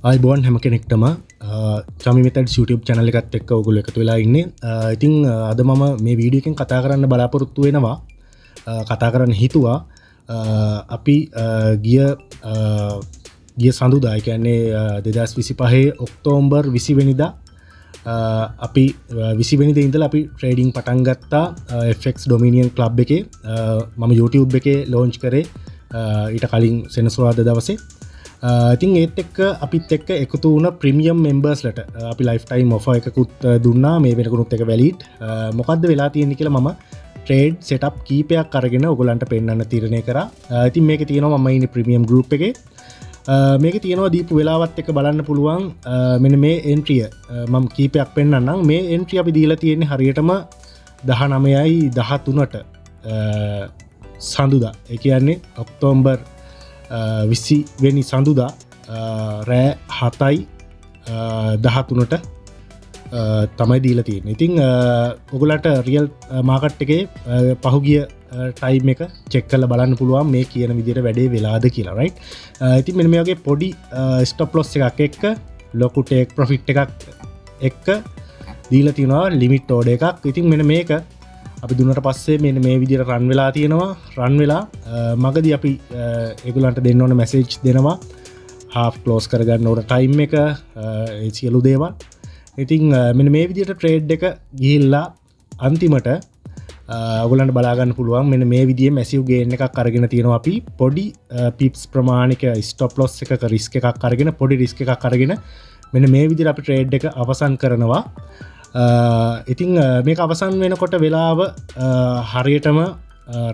අයිබෝන් හැම කෙනෙක්ටම චමිමත YouTube චැනල එකත් එක්ක ඔගුල එකතු වෙලා ඉන්නේ. ඉතිං අද මම මේ වීඩියකින් කතා කරන්න බලාපොරොත්තු වෙනවා. කතා කරන්න හිතුවා අපි ගිය සඳුදා කියන්නේ 2025 ඔක්තෝම්බර් 20 වෙනිදා අපි 20 වෙනිදා ඉඳලා අපි ට්‍රේඩින් පටන් ගත්තා FX Dominion Club එකේ. මම YouTube එකේ ලොන්ච් කරේ ඊට කලින් සෙනසුරාදා දවසේ. ඉතින් ඒත් එක්ක අපිත් එක්ක එකතු වුණ ප්‍රීමියම් මෙම්බර්ස්ලට අපි ලයිෆ් ටයිම් ඔෆර් එකකුත් දුන්නා. මේ වෙනකුත් එක වැලිඩ්. මොකද්ද වෙලා තියෙන්නේ කියලා මම ට්‍රේඩ් සෙටප් කීපයක් අරගෙන ඔයගලන්ට පෙන්වන්න තීරණය කරා. ඉතින් මේකේ තියෙනවා මම ඉන්නේ ප්‍රීමියම් ගෲප් එකේ. මේකේ තියෙනවා දීපු වෙලාවත් එක්ක බලන්න පුළුවන් මෙන්න මේ එන්ට්‍රිය මම කීපයක් පෙන්වන්නම්. මේ එන්ට්‍රිය අපි දීලා තියෙන්නේ හරියටම 19යි 13ට සඳුදා. ඒ කියන්නේ ඔක්තෝබර් 20 වෙනි සඳුදා රෑ 7යි 13ට තමයි දීලා තියෙන්නේ. ඉතින් ඔයගලට රියල් මාකට් එකේ පහුගිය ටයිම් එක චෙක් කරලා බලන්න පුළුවන් මේ කියන විදිහට වැඩේ වෙලාද කියලා, රයිට්? ඉතින් මෙන්න මේ වගේ පොඩි ස්ටොප් ලොස් එකක් එක්ක ලොකු ටේක් ප්‍රොෆිට් එකක් එක්ක දීලා තියෙනවා ලිමිට් ඕඩර් එකක්. ඉතින් මෙන්න මේක අපි දුන්නට පස්සේ මෙන්න මේ විදිහට රන් වෙලා තියෙනවා. රන් වෙලා මගදී අපි ඒගොල්ලන්ට දෙන්න ඕන මැසේජ් දෙනවා half close කරගන්න ඕන ටයිම් එක, ඒ සියලු දේවල්. ඉතින් මෙන්න මේ විදිහට ට්‍රේඩ් එක ගිහිල්ලා අන්තිමට ඔයගොල්ලන්ට බලා ගන්න පුළුවන් මෙන්න මේ විදිහේ මැසිව් ගේන් එකක් අරගෙන තියෙනවා. අපි පොඩි පිප්ස් ප්‍රමාණික ස්ටොප් ලොස් එකක රිස්ක් එකක් අරගෙන පොඩි රිස්ක් එකක් අරගෙන මෙන්න මේ විදිහට අපි ට්‍රේඩ් එක අවසන් කරනවා. ඉතිං මේක අවසන් වෙනකොට වෙලාව හරියටම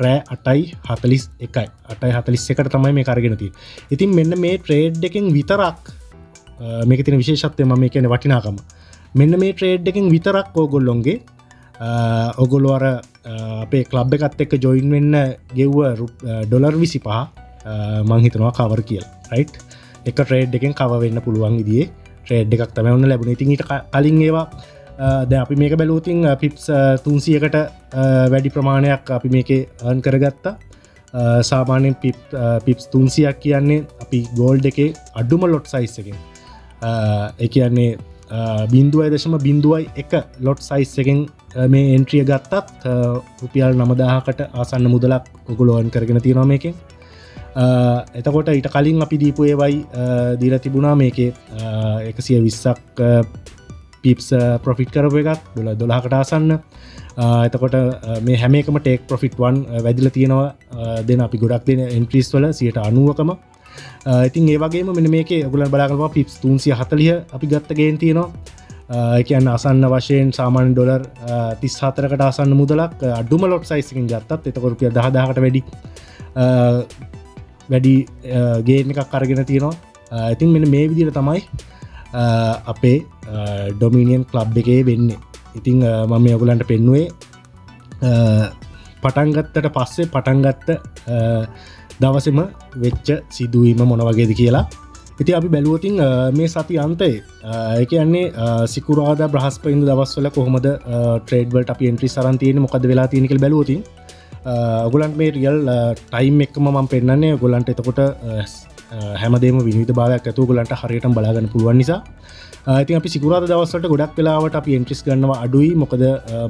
රෑ 8:41ට තමයි මේ කරගෙන තියෙන්නේ. ඉතින් මෙන්න මේ ට්‍රේඩ් එකෙන් විතරක් මේක තියෙන විශේෂත්වය මම කියන්නේ වටිනාකම. මෙන්න මේ ට්‍රේඩ් එකෙන් විතරක් ඕගොල්ලොන්ගේ ඔගොල්ලෝ අර අපේ ක්ලබ් එකත් එක්ක ජොයින් වෙන්න ගෙව්ව $25 මං හිතනවා කවර් කියලා, රයිට්? එක ට්‍රේඩ් එකෙන් කවර් වෙන්න පුළුවන් විදිහේ ට්‍රේඩ් එකක් තමයි ඔන්න ලැබුණේ. ඉතින් ඊට කලින් ඒවා දැන් අපි මේක බැලුවොතින් පිප්ස් 300කට වැඩි ප්‍රමාණයක් අපි මේකේ earn කරගත්තා. සාමාන්‍යයෙන් පිප්ස් 300ක් කියන්නේ අපි ගෝල්ඩ් එකේ අඩුම ලොට් සයිස් එකෙන් ඒ කියන්නේ 0.01 ලොට් සයිස් එකෙන් මේ එන්ට්‍රිය ගත්තත් රුපියල් 9000කට ආසන්න මුදලක් ඔයගොල්ලෝ earn කරගෙන තියෙනවා මේකෙන්. එතකොට ඊට කලින් අපි දීපු ඒවයි දීලා තිබුණා මේකේ 120ක් පිප්ස් ප්‍රොෆිට් කරපු එකක් $12කට ආසන්න. එතකොට මේ හැම එකම ටේක් ප්‍රොෆිට් 1 වැදිලා තියෙනවා දෙන අපි ගොඩක් දෙන එන්ට්‍රීස් වල 90%කම. ඉතින් ඒ වගේම මෙන්න මේකේ ඔයගොල්ලන් බලා ගන්නවා පිප්ස් 340 අපි ගත්ත ගේන් තියෙනවා. ඒ කියන්නේ ආසන්න වශයෙන් සාමාන්‍ය ඩොලර් 34කට ආසන්න මුදලක් අඩුම ලොට් සයිස් එකකින් ගත්තත් එතකොට රුපියල් 10000කට වැඩි ගේන් එකක් අරගෙන තියෙනවා. ඉතින් මෙන්න මේ විදිහට තමයි අපේ ඩොමිනියන් ක්ලබ් එකේ වෙන්නේ. ඉතිං මම ඔයගලන්ට පෙන්නුවේ පටන්ගත්තට පස්සේ පටන්ගත්ත දවසම වෙච්ච සිදුවීම මොන වගේද කියලා. ඉතින් අපි බැලුවොතින් මේ සති අන්තයේ ඒ කියන්නේ සිකුරාදා බ්‍රහස්පතින්දා දවස්වල කොහොමද ට්‍රේඩ් වලට අපි එන්ට්‍රීස් අරන් තියෙන්නේ, මොකද්ද වෙලා තියෙන්නේ කියලා බැලුවොතින් ඔයගලන්ට මේ රියල් ටයිම් එකම මම පෙන්නන්නේ. ඔයගලන්ට එතකොට හැමදේම විනිවිද භාවයක් ඇතුව ඔයගලන්ට හරියටම බලා ගන්න පුළුවන් නිසා. ඉතින් අපි සිකුරාදා දවස්වලට ගොඩක් වෙලාවට අපි එන්ට්‍රීස් ගන්නවා අඩුයි. මොකද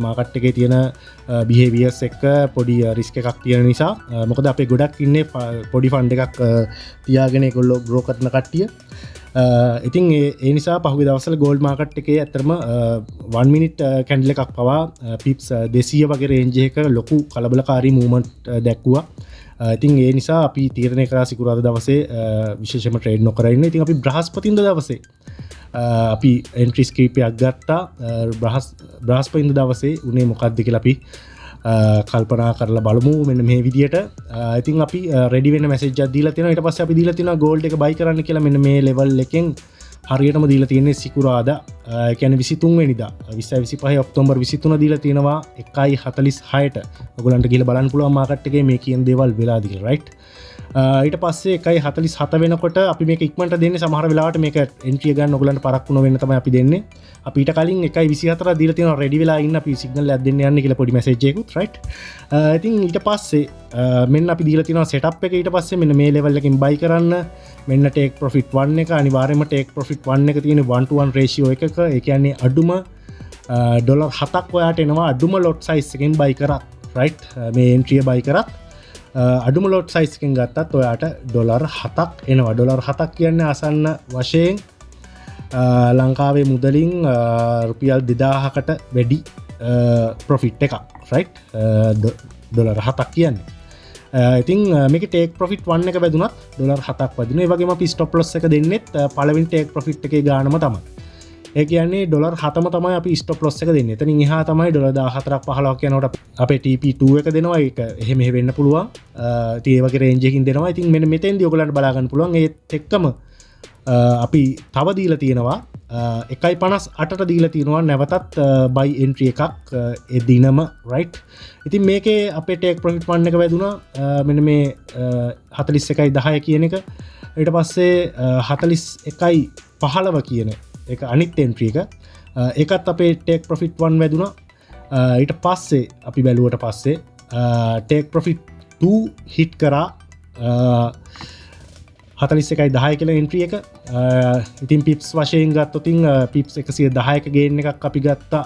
මාකට් එකේ තියෙන බිහේවියර්ස් එක්ක පොඩි රිස්ක් එකක් තියෙන නිසා. මොකද අපේ ගොඩක් ඉන්නේ පොඩි ෆන්ඩ් එකක් තියාගෙන ඒගොල්ලෝ ග්‍රෝ කරන කට්ටිය. ඉතින් ඒ නිසා පහුගිය දවස්වල ගෝල්ඩ් මාකට් එකේ ඇත්තටම 1 මිනිට් කැන්ඩල් එකක් පවා පිප්ස් 200 වගේ රේන්ජ් එකක ලොකු කලබලකාරී මූවමන්ට් දැක්වුවා. ඉතින් ඒ නිසා අපි තීරණය කරා සිකුරාදා දවසේ විශේෂම ට්‍රේඩ් නොකර ඉන්න. ඉතින් අපි බ්‍රහස්පතින්දා දවසේ අපි එන්ට්‍රීස් කීපයක් ගත්තා. බ්‍රහස්පතින්දා දවසේ උනේ මොකක්ද කියලා අපි කල්පනා කරලා බලමු. මෙන්න මේ විදියට ඉතින් අපි රෙඩි වෙන්න මැසේජ් එකක් දීලා තියෙනවා. ඊට පස්සේ අපි දීලා තියෙනවා ගෝල්ඩ් එක බයි කරන්න කියලා. මෙන්න මේ ලෙවල් එකෙන් හරියටම දීලා තියෙන්නේ සිකුරාදා ඒ කියන්නේ 23 වෙනිදා 2025 ඔක්තෝබර් 23 දීලා තියෙනවා 1:46ට. ඔයගොල්ලන්ට ගිහලා බලන්න පුළුවන් මාකට් එකේ මේ කියන දේවල් වෙලාද කියලා, රයිට්? ඊට පස්සේ 1.47 වෙනකොට අපි මේක ඉක්මනට දෙන්නේ සමහර වෙලාවට මේක එන්ට්‍රි ගන්න ඔයගලන්ට පරක්කු නොවෙන්න තමයි අපි දෙන්නේ. අපි ඊට කලින් 1.24 දීලා තියෙනවා රෙඩි වෙලා ඉන්න අපි සිග්නල් එකක් දෙන්න යන්නේ කියලා පොඩි මැසේජ් එකකුත් රයිට්. ඉතින් ඊට පස්සේ මෙන්න අපි දීලා තියෙනවා සෙටප් එක. ඊට පස්සේ මෙන්න මේ ලෙවල් එකකින් බයි කරන්න. මෙන්න ටේක් ප්‍රොෆිට් 1 එක අනිවාර්යයෙන්ම ටේක් ප්‍රොෆිට් 1 එක තියෙන 1-to-1 රේෂියෝ එකක. ඒ කියන්නේ අඩුම ඩොලර් 7ක් ඔයාට එනවා අඩුම ලොට් සයිස් එකෙන් බයි කරත් රයිට්. මේ එන්ට්‍රිය බයි කරත් අඩුම ලොට් සයිස් එකෙන් ගත්තත් ඔයාට ඩොලර් 7ක් එනවා. ඩොලර් 7ක් කියන්නේ ආසන්න වශයෙන් ලංකාවේ මුදලින් රුපියල් 2000කට වැඩි ප්‍රොෆිට් එකක් රයිට්. ඩොලර් 7ක් කියන්නේ. ඉතින් මේක ටේක් ප්‍රොෆිට් 1 එක වැදුනත් ඩොලර් 7ක් වදිනවා. ඒ වගේම අපි ස්ටොප් ලොස් එක දෙන්නෙත් පළවෙනි ටේක් ප්‍රොෆිට් එකේ ගානම තමයි. ඒ කියන්නේ ඩොලර් 7ම තමයි අපි ස්ටොප් ලොස් එක දෙන්නේ. එතනින් එහා තමයි ඩොලර් 14ක් 15ක් යනකොට අපේ TP2 එක දෙනවා. ඒක එහෙම වෙන්න පුළුවන්. ඉතින් ඒ වගේ රේන්ජ් එකකින් දෙනවා. ඉතින් මෙන්න මෙතෙන්දී ඔයගලන්ට බලා ගන්න පුළුවන්. ඒත් එක්කම අපි තව දීලා තියෙනවා 1.58ට දීලා තියෙනවා නැවතත් බයි එන්ට්‍රි එකක් එදිනම රයිට්. ඉතින් මේකේ අපේ ටේක් ප්‍රොෆිට් 1 එක වැදුනා මෙන්න මේ 41.10 කියන එක. ඊට පස්සේ 41.15 කියන එක අනිත් එන්ට්‍රි එක. ඒකත් අපේ ටේක් ප්‍රොෆිට් 1 වැදුනා. ඊට පස්සේ අපි බැලුවට පස්සේ ටේක් ප්‍රොෆිට් 2 හිට් කරා 41.10 කියලා එන්ට්‍රි එක. ඉතින් පිප්ස් වශයෙන් ගත්තොතින් පිප්ස් 110ක ගේන් එකක් අපි ගත්තා.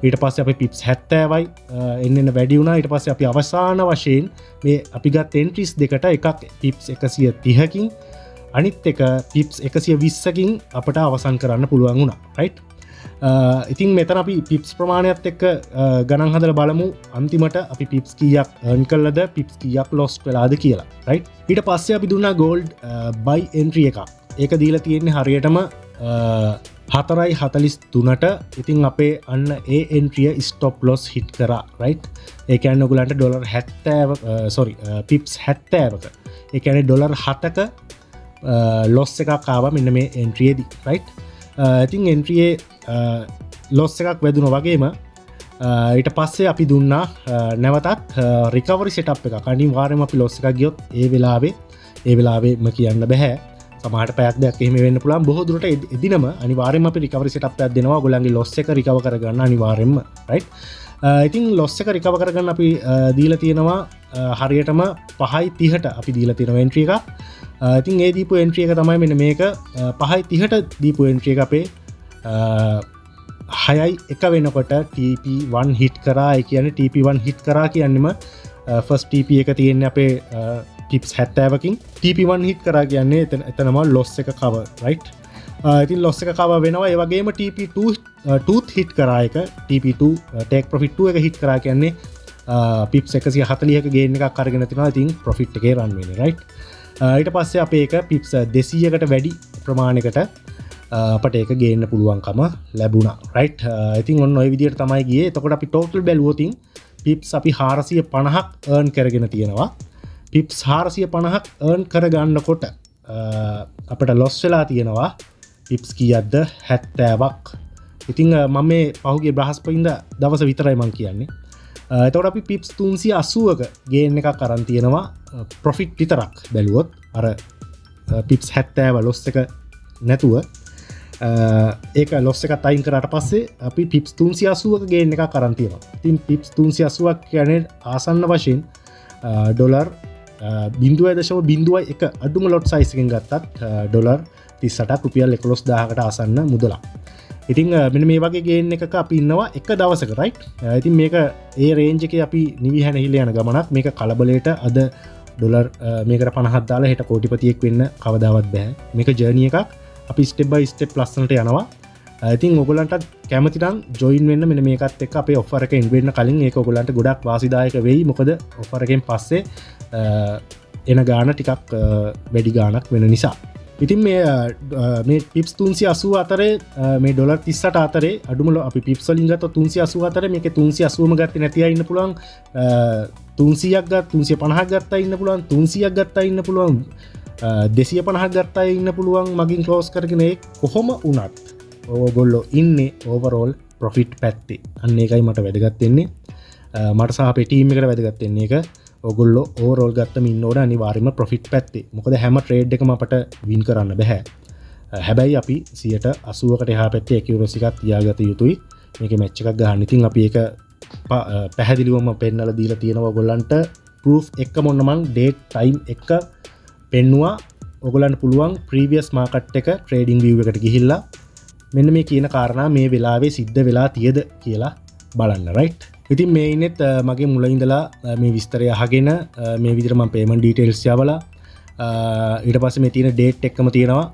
ඊට පස්සේ අපි පිප්ස් 70යි එන්න වැඩි වුණා. ඊට පස්සේ අපි අවසාන වශයෙන් මේ අපි ගත් එන්ට්‍රීස් දෙකට එකක් පිප්ස් 130කින් අනිත් එක පිප්ස් 120කින් අපට අවසන් කරන්න පුළුවන් වුණා රයිට්. ඉතින් මෙතන අපි පිප්ස් ප්‍රමාණයත් එක්ක ගණන් හදලා බලමු අන්තිමට අපි පිප්ස් කීයක් earn කළාද පිප්ස් කීයක් lost වෙලාද කියලා රයිට්. ඊට පස්සේ අපි දුන්නා gold buy entry එකක්. ඒක දීලා තියෙන්නේ හරියටම 4.43ට. ඉතින් අපේ අන්න ඒ එන්ට්‍රිය ස්ටොප් ලොස් හිට් කරා රයිට්. ඒ කියන්නේ ඔයගලන්ට ඩොලර් 70 පිප්ස් 70ක ඒ කියන්නේ ඩොලර් 7ක ලොස් එකක් ආවා මෙන්න මේ එන්ට්‍රියේදී රයිට්. ඉතින් එන්ට්‍රියේ ලොස් එකක් වැදුන වගේම ඊට පස්සේ අපි දුන්නා නැවතත් රිකවරි සෙටප් එකක්. අනිවාර්යයෙන්ම අපි ලොස් එකක් ගියොත් ඒ වෙලාවෙම කියන්න බෑ. සමහරට පැයක් දෙකක් එහෙම වෙන්න පුළුවන්. බොහෝ දුරට එදිනම අනිවාර්යයෙන්ම අපි රිකවරි සෙටප් එකක් දෙනවා ඔයගොල්ලන්ගේ ලොස් එක රිකවර් කරගන්න අනිවාර්යයෙන්ම රයිට්. ඉතින් ලොස් එක රිකවර් කරගන්න අපි දීලා තියෙනවා හරියටම 5.30ට අපි දීලා තියෙනවා එන්ට්‍රි එකක්. ඉතින් ඒ දීපු එන්ට්‍රි එක තමයි මෙන්න මේක 5.30ට දීපු එන්ට්‍රි එක අපේ 6.1 වෙනකොට TP1 හිට් කරා. ඒ කියන්නේ TP1 හිට් කරා කියන්නේම ෆස්ට් TP එක තියෙන්නේ අපේ පිප්ස් 70කින් TP1 හිට් කරා කියන්නේ එතනම ලොස් එක කවර් රයිට්. ඉතින් ලොස් එක කවර් වෙනවා. ඒ වගේම TP2 හිට් කරා එක TP2 ටේක් ප්‍රොෆිට් 2 එක හිට් කරා කියන්නේ පිප්ස් 140ක ගේන් එකක් අරගෙන තිනවා. ඉතින් ප්‍රොෆිට් එකේ රන් වෙන්නේ රයිට්. ඊට පස්සේ අපේ එක පිප්ස් 200කට වැඩි ප්‍රමාණයකට අපට ඒක ගේන්න පුළුවන්කම ලැබුණා රයිට්. ඉතින් ඔන්න ඔය විදිහට තමයි ගියේ. එතකොට අපි ටෝටල් බැලුවොත් පිප්ස් අපි 450ක් earn කරගෙන තියෙනවා. පිප්ස් 450ක් earn කරගන්නකොට අපිට loss වෙලා තියෙනවා පිප්ස් කීයක්ද 70ක්. ඉතින් මම මේ පහුගිය බ්‍රහස්පතින්දා දවස විතරයි මම කියන්නේ. එතකොට අපි පිප්ස් 380ක ගේන් එකක් අරන් තියෙනවා ප්‍රොෆිට් විතරක් බැලුවොත් අර පිප්ස් 70 loss එක නැතුව ඒක ලොස් එකත් අයින් කරාට පස්සේ අපි පිප්ස් 380ක ගේන් එකක් අරන් තියෙනවා. ඉතින් පිප්ස් 380ක් කියන්නේ ආසන්න වශයෙන් ඩොලර් 0.01 අඩුම ලොට් සයිස් එකෙන් ගත්තත් ඩොලර් 38ක් රුපියල් 11000කට ආසන්න මුදලක්. ඉතින් මෙන්න මේ වගේ ගේන් එකක අපි ඉන්නවා එක දවසක රයිට්. ඉතින් මේක ඒ රේන්ජ් එකේ අපි නිවිහැන හිල යන ගමනක්. මේක කලබලයට අද ඩොලර් මේකට 50ක් දාලා හෙට කෝටිපතියෙක් වෙන්න කවදාවත් බෑ. මේක ජර්නි එකක්. අපි ස්ටෙප් බයි ස්ටෙප් ලස්සනට යනවා. ඉතින් ඔයගොල්ලන්ට කැමති නම් ජොයින් වෙන්න මෙන්න මේකත් එක්ක අපේ ඔෆර් එක එන්න වෙන්න කලින් ඒක ඔයගොල්ලන්ට ගොඩක් වාසිදායක වෙයි. මොකද ඔෆර් එකෙන් පස්සේ එන ගාන ටිකක් වැඩි ගානක් වෙන නිසා. ඉතින් මේ පිප්ස් 380 අතරේ මේ ඩොලර් 38 අතරේ අඩුම අපි පිප්ස් වලින් ගත්තොත් 380 අතරේ මේකේ 380ම ගත්තේ නැති අය ඉන්න පුළුවන්. 300ක් ගත්ත 350ක් ගත්තා ඉන්න පුළුවන්. 300ක් ගත්තා ඉන්න පුළුවන්. 250ක් ගත්තා ඉන්න පුළුවන්. මගින් ක්ලෝස් කරගෙන කොහොම වුණත් ඕගොල්ලෝ ඉන්නේ ඕවරෝල් ප්‍රොෆිට් පැත්තේ. අන්න ඒකයි මට වැදගත් වෙන්නේ. මට සහ අපේ ටීම් එකට වැදගත් වෙන්නේ ඒක. ඔගොල්ලෝ ඕවරෝල් ගත්තම ඉන්න ඕන අනිවාර්යයෙන්ම ප්‍රොෆිට් පැත්තේ. මොකද හැම ට්‍රේඩ් එකම අපට වින් කරන්න බෑ. හැබැයි අපි 80%කට එහා පැත්තේ ඇකියුරසි එකක් තියාගත යුතුයි. මේකේ මැච් එකක් ගන්න. ඉතින් අපි ඒක පැහැදිලිවම පෙන්නලා දීලා තියෙනවා ඔයගොල්ලන්ට. ප්‍රූෆ් එක මොන්න මං ඩේට් ටයිම් එක පෙන්නවා. ඔයගොල්ලන්ට පුළුවන් ප්‍රීවියස් මාකට් එක ට්‍රේඩින් විව් එකට ගිහිල්ලා මෙන්න මේ කියන කාරණා මේ වෙලාවේ සිද්ධ වෙලා තියද කියලා බලන්න රයිට්. ඉතින් මේ ඉන්නෙත් මගේ මුල ඉඳලා මේ විස්තරය අහගෙන මේ විදිහට මම පේමන්ට් ඩීටේල්ස් යවලා ඊට පස්සේ මේ තියෙන ඩේට් එකම තියෙනවා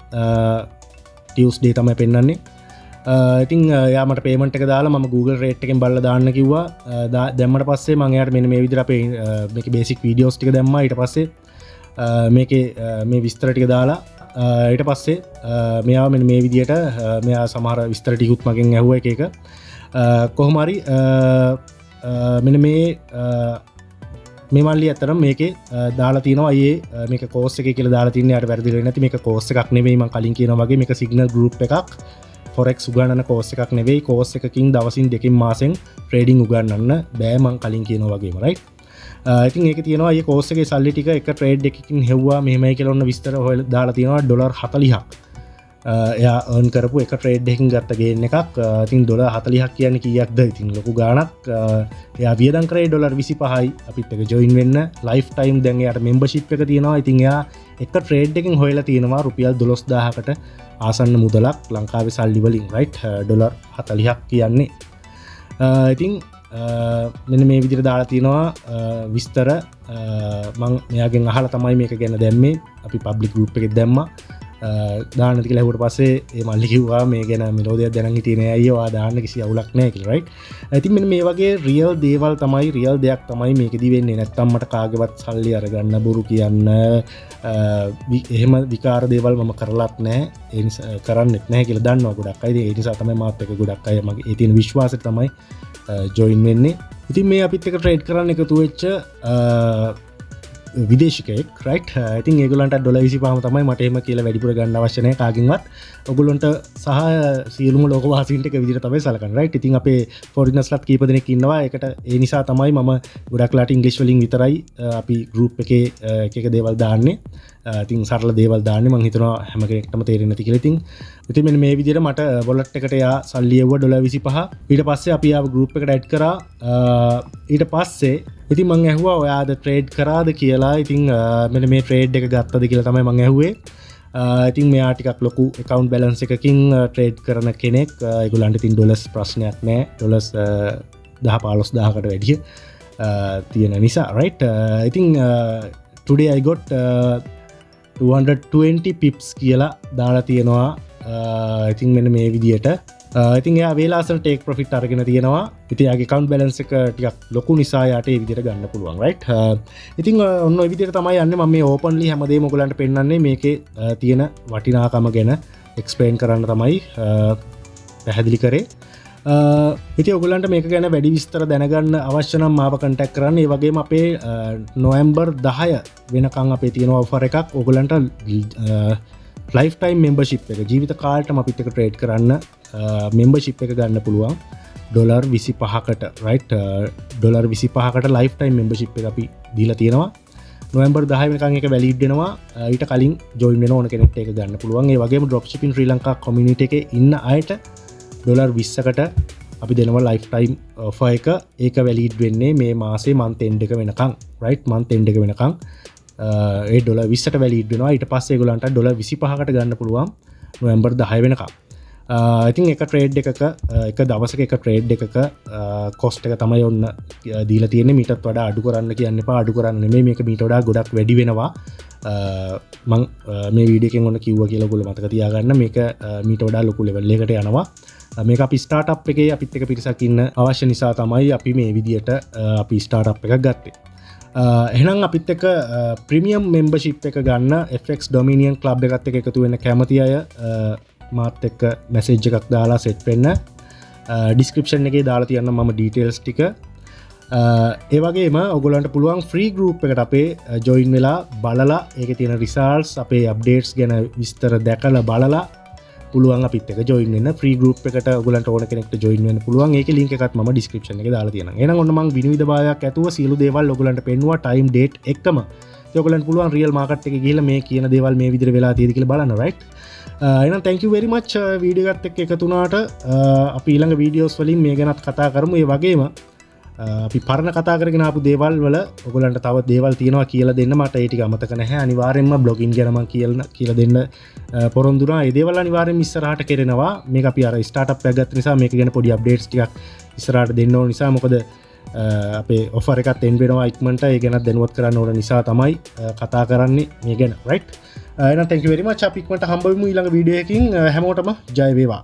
ටියුස්ඩේ තමයි පෙන්වන්නේ. ඉතින් යා මට පේමන්ට් එක දාලා මම Google රේට් එකෙන් බලලා දාන්න කිව්වා. දැම්මට පස්සේ මම එයාට මෙන්න මේ විදිහට අපේ මේකේ බේසික් වීඩියෝස් ටික දැම්මා. ඊට පස්සේ මේකේ මේ විස්තර ටික දාලා ඊට පස්සේ මෙයා මෙන්න මේ විදිහට මෙයා සමහර විස්තර ටිකුත් මගෙන් ඇහුවා එක එක. කොහොම හරි මෙන්න මේ මල්ලි අතරම මේකේ දාලා තියෙනවා අයියේ මේක කෝස් එකේ කියලා දාලා තින්නේ යාට වැරදිලා නැති මේක කෝස් එකක් නෙවෙයි මම කලින් කියනවා වගේ මේක සිග්නල් ගෲප් එකක් ෆොරෙක්ස් උගන්නන කෝස් එකක් නෙවෙයි කෝස් එකකින් දවසින් දෙකකින් මාසෙන් ට්‍රේඩින් උගන්නන්න බෑ මම කලින් කියනවා වගේම රයිට්. ඉතින් ඒකේ තියෙනවා අයියේ කෝස් එකේ සල්ලි ටික එක ට්‍රේඩ් එකකින් හෙව්වා මෙහෙමයි කියලා ඔන්න විස්තර හොයලා දාලා තියෙනවා $40ක්. එයා earn කරපු එක ට්‍රේඩ් එකකින් ගත්ත ගේන් එකක්. ඉතින් $40ක් කියන්නේ කීයක්ද? ඉතින් ලොකු ගාණක්. එයා වියදම් කරේ $25යි අපිත් එක ජොයින් වෙන්න. ලයිෆ් ටයිම් දැන් එයාට මෙම්බර්ෂිප් එක තියෙනවා. ඉතින් එයා එක ට්‍රේඩ් එකකින් හොයලා තියෙනවා රුපියල් 12000කට ආසන්න මුදලක් ලංකාවේ සල්ලි වලින් රයිට්. $40ක් කියන්නේ. ඉතින් මෙන්න මේ විදිහට දාලා තියෙනවා විස්තර. මම මෙයාගෙන් අහලා තමයි මේක ගැන දැම්මේ. අපි පබ්ලික් ගෲප් එකේ දැම්මා. දාන්න කියලා හුවට පස්සේ ඒ මල්ලි කිව්වා මේ ගැන මෙලෝදියක් දැනන් හිටියේ නෑ අයියෝ ආ දාන්න කිසි අවුලක් නෑ කියලා රයිට්. ඉතින් මෙන්න මේ වගේ රියල් දේවල් තමයි රියල් දෙයක් තමයි මේකෙදි වෙන්නේ. නැත්තම් මට කාගේවත් සල්ලි අරගන්න බොරු කියන්න එහෙම විකාර දේවල් මම කරලත් නෑ. ඒ නිසා කරන්නෙත් නෑ කියලා දන්නවා ගොඩක් අය. ඒ නිසා තමයි මාත් එක්ක ගොඩක් අය මගේ ඒ තියෙන විශ්වාසය තමයි ජොයින් වෙන්නේ. ඉතින් මේ අපිත් එක්ක ට්‍රේඩ් කරන්න එකතු වෙච්ච විදේශිකයෙක් රයිට්. ඉතින් ඒගොල්ලන්ට $25 තමයි මට එහෙම කියලා වැඩිපුර ගන්න අවශ්‍ය නැහැ කාගෙන්වත්. ඔයගොල්ලන්ට සහ සියලුම ලෝකවාසීන්ට එක විදිහට තමයි සලකන්නේ රයිට්. ඉතින් අපේ ෆොරිනර්ස්ලාත් කීප දෙනෙක් ඉන්නවා. ඒකට ඒ නිසා තමයි මම ගොඩක්ලාට ඉංග්‍රීසි වලින් විතරයි අපි ගෲප් එකේ එක එක දේවල් දාන්නේ. ඉතින් සරල දේවල් දාන්නේ මම හිතනවා හැම කෙනෙක්ටම තේරෙන්නේ නැති කියලා. ඉතින් මෙන්න මේ විදිහට මට වොලට් එකට යා සල්ලි එවුවා $25. ඊට පස්සේ අපි ආව ගෲප් එකට ඇඩ් කරා. ඊට පස්සේ ඉතින් මං ඇහුවා ඔයාද ට්‍රේඩ් කරාද කියලා. ඉතින් මෙන්න මේ ට්‍රේඩ් එක ගත්තද කියලා තමයි මං ඇහුවේ. ඉතින් මෙයා ටිකක් ලොකු account balance එකකින් ට්‍රේඩ් කරන කෙනෙක්. ඒගොල්ලන්ට ඉතින් ඩොලර්ස් ප්‍රශ්නයක් නැහැ. ඩොලර්ස් 10-15000කට වැඩිය තියෙන නිසා right. ඉතින් today I got 220 pips කියලා දාලා තියෙනවා. ඉතින් මෙන්න මේ විදියට ඉතින් එයා වේලාසන ටේක් ප්‍රොෆිට් අරගෙන තියෙනවා. ඉතින් එයාගේ account balance එක ටිකක් ලොකු නිසා යාට ඒ විදිහට ගන්න පුළුවන් right. ඉතින් ඔන්න ඔය විදිහට තමයි යන්නේ. මම මේ openly හැමදේම ඔයගලන්ට පෙන්නන්නේ මේකේ තියෙන වටිනාකම ගැන explain කරන්න තමයි පැහැදිලි කරේ. ඉතින් ඔයගලන්ට මේක ගැන වැඩි විස්තර දැනගන්න අවශ්‍ය නම් මාව contact කරන්න. ඒ වගේම අපේ නොවැම්බර් 10 වෙනකන් අපේ තියෙන offer එකක්. ඔයගලන්ට ලයිෆ් ටයිම් මෙම්බර්ෂිප් එක ජීවිත කාලෙටම අපිත් එක්ක ට්‍රේඩ් කරන්න මෙම්බර්ෂිප් එක ගන්න පුළුවන් $25කට right. $25කට ලයිෆ් ටයිම් මෙම්බර්ෂිප් එක අපි දීලා තියෙනවා. නොවැම්බර් 10 වෙනකන් එක වැලිඩ් වෙනවා. ඊට කලින් ජොයින් වෙන ඕන කෙනෙක්ට ඒක ගන්න පුළුවන්. ඒ වගේම ඩ්‍රොප් ෂිපින් ශ්‍රී ලංකා කමියුනිටි එකේ ඉන්න අයට $20කට අපි දෙනවා ලයිෆ් ටයිම් ඔෆර් එක. ඒක වැලිඩ් වෙන්නේ මේ මාසේ month end එක වෙනකන් right. month end එක වෙනකන් ඒ $20ට වැලිඩ් වෙනවා. ඊට පස්සේ ඒගොල්ලන්ට $25කට ගන්න පුළුවන් නොවැම්බර් 10 වෙනකම්. ඉතින් එක ට්‍රේඩ් එකක එක දවසක එක ට්‍රේඩ් එකක කොස්ට් එක තමයි ඔන්න දීලා තියෙන්නේ. මීටත් වඩා අඩු කරන්න කියන්න එපා. අඩු කරන්න නෙමෙයි මේක මීට වඩා ගොඩක් වැඩි වෙනවා. මම මේ වීඩියෝ එකෙන් ඔන්න කිව්වා කියලා ඔයගොල්ලෝ මතක තියාගන්න. මේක මීට වඩා ලොකු ලෙවල් එකකට යනවා. මේක අපි ස්ටාර්ට්අප් එකේ අපිත් එක පිරිසක් ඉන්න අවශ්‍ය නිසා තමයි අපි මේ විදියට අපි ස්ටාර්ට්අප් එකක් ගත්තේ. එහෙනම් අපිත් එක ප්‍රීමියම් මෙම්බර්ෂිප් එක ගන්න FX Dominion Club එකත් එක්ක එකතු වෙන්න කැමති අය මාත් එක්ක මැසේජ් එකක් දාලා සෙට් වෙන්න. ඩිස්ක්‍රිප්ෂන් එකේ දාලා තියන්න මම ඩීටේල්ස් ටික. ඒ වගේම ඔයගොල්ලන්ට පුළුවන් ෆ්‍රී ගෲප් එකට අපේ ජොයින් වෙලා බලලා ඒකේ තියෙන රිසල්ට්ස් අපේ අප්ඩේට්ස් ගැන විස්තර දැකලා බලලා පුළුවන් අපිත් එක join වෙන්න free group එකට ඔයගලන්ට ඕන කෙනෙක්ට join වෙන්න පුළුවන් ඒකේ link එකත් මම description එකේ දාලා තියෙනවා එහෙනම් ඔන්න මම විනිවිදභාවයක් ඇතුව සියලු දේවල් ඔයගලන්ට පෙන්නුවා time date එකම ඔයගලන්ට පුළුවන් real market එකේ ගිහලා මේ කියන දේවල් මේ විදිහට වෙලා තියෙද කියලා බලන්න right එහෙනම් thank you very much video එකත් එක්ක එකතු වුණාට අපි ඊළඟ වීඩියෝස් වලින් මේ ගැනත් කතා කරමු ඒ වගේම අපි පරණ කතා කරගෙන ආපු දේවල් වල ඔයගලන්ට තව දේවල් තියෙනවා කියලා දෙන්න මට ඒ ටික අමතක නැහැ අනිවාර්යෙන්ම බ්ලොගින් ගැන මම කියලා දෙන්න පොරොන්දු වුණා ඒ දේවල් අනිවාර්යෙන්ම ඉස්සරහට කරනවා මේක අපි අර ස්ටාර්ට්අප් එකක් ගත්ත නිසා මේක ගැන පොඩි අප්ඩේට්ස් ටිකක් ඉස්සරහට දෙන්න ඕන නිසා මොකද අපේ ඔෆර් එකත් එන්න වෙනවා ඉක්මනට ඒ ගැන දැනුවත් කරන්න ඕන නිසා තමයි කතා කරන්නේ මේ ගැන right එහෙනම් thank you very much අපි ඉක්මනට හම්බ වෙමු ඊළඟ වීඩියෝ එකකින් හැමෝටම ජය වේවා